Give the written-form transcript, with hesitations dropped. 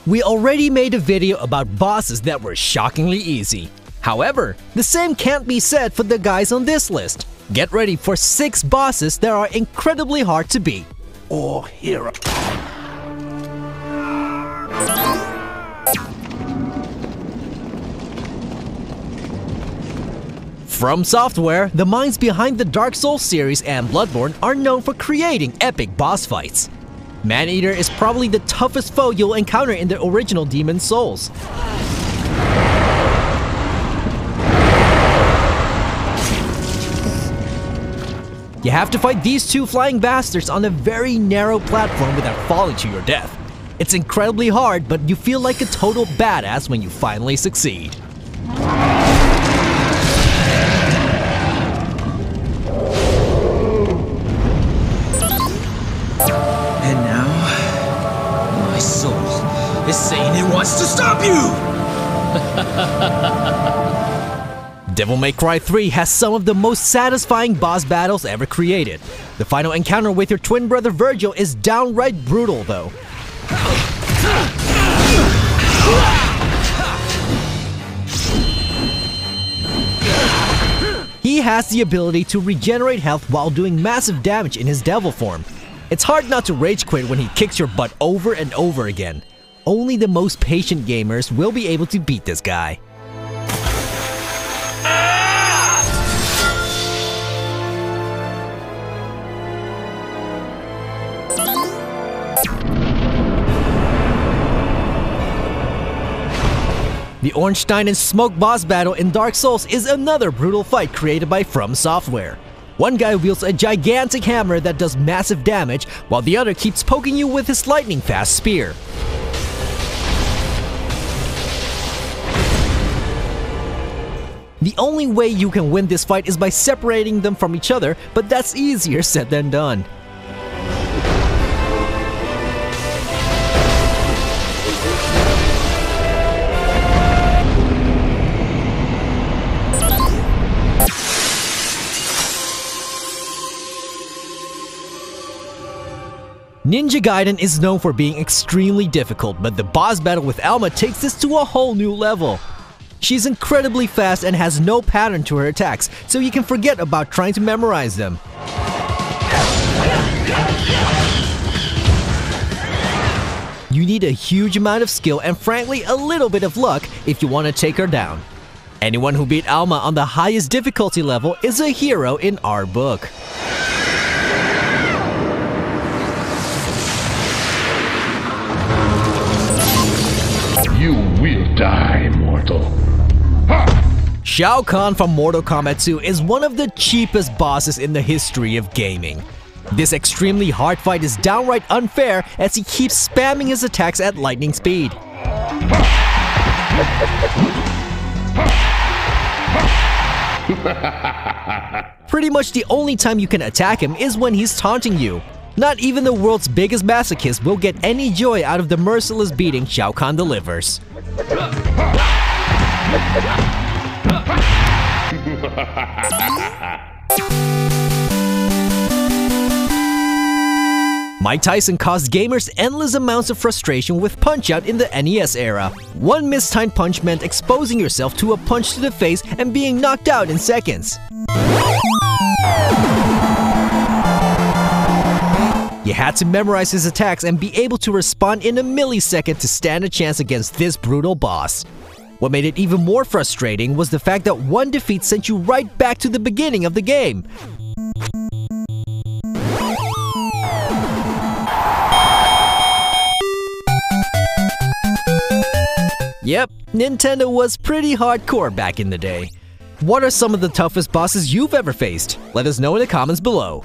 We already made a video about bosses that were shockingly easy. However, the same can't be said for the guys on this list. Get ready for 6 bosses that are incredibly hard to beat. Or hero. From Software, the minds behind the Dark Souls series and Bloodborne are known for creating epic boss fights. Man-Eater is probably the toughest foe you'll encounter in the original Demon's Souls. You have to fight these 2 flying bastards on a very narrow platform without falling to your death. It's incredibly hard, but you feel like a total badass when you finally succeed. And now, my soul is saying it wants to stop you! Devil May Cry 3 has some of the most satisfying boss battles ever created. The final encounter with your twin brother Virgil is downright brutal though. He has the ability to regenerate health while doing massive damage in his devil form. It's hard not to rage quit when he kicks your butt over and over again. Only the most patient gamers will be able to beat this guy. The Ornstein and Smoke boss battle in Dark Souls is another brutal fight created by From Software. One guy wields a gigantic hammer that does massive damage, while the other keeps poking you with his lightning-fast spear. The only way you can win this fight is by separating them from each other, but that's easier said than done. Ninja Gaiden is known for being extremely difficult, but the boss battle with Alma takes this to a whole new level. She's incredibly fast and has no pattern to her attacks, so you can forget about trying to memorize them. You need a huge amount of skill and frankly a little bit of luck if you want to take her down. Anyone who beat Alma on the highest difficulty level is a hero in our book. You will die, mortal. Ha! Shao Kahn from Mortal Kombat 2 is one of the cheapest bosses in the history of gaming. This extremely hard fight is downright unfair as he keeps spamming his attacks at lightning speed. Pretty much the only time you can attack him is when he's taunting you. Not even the world's biggest masochist will get any joy out of the merciless beating Shao Kahn delivers. Mike Tyson caused gamers endless amounts of frustration with Punch-Out in the NES era. One mistimed punch meant exposing yourself to a punch to the face and being knocked out in seconds. You had to memorize his attacks and be able to respond in a millisecond to stand a chance against this brutal boss. What made it even more frustrating was the fact that one defeat sent you right back to the beginning of the game. Yep, Nintendo was pretty hardcore back in the day. What are some of the toughest bosses you've ever faced? Let us know in the comments below.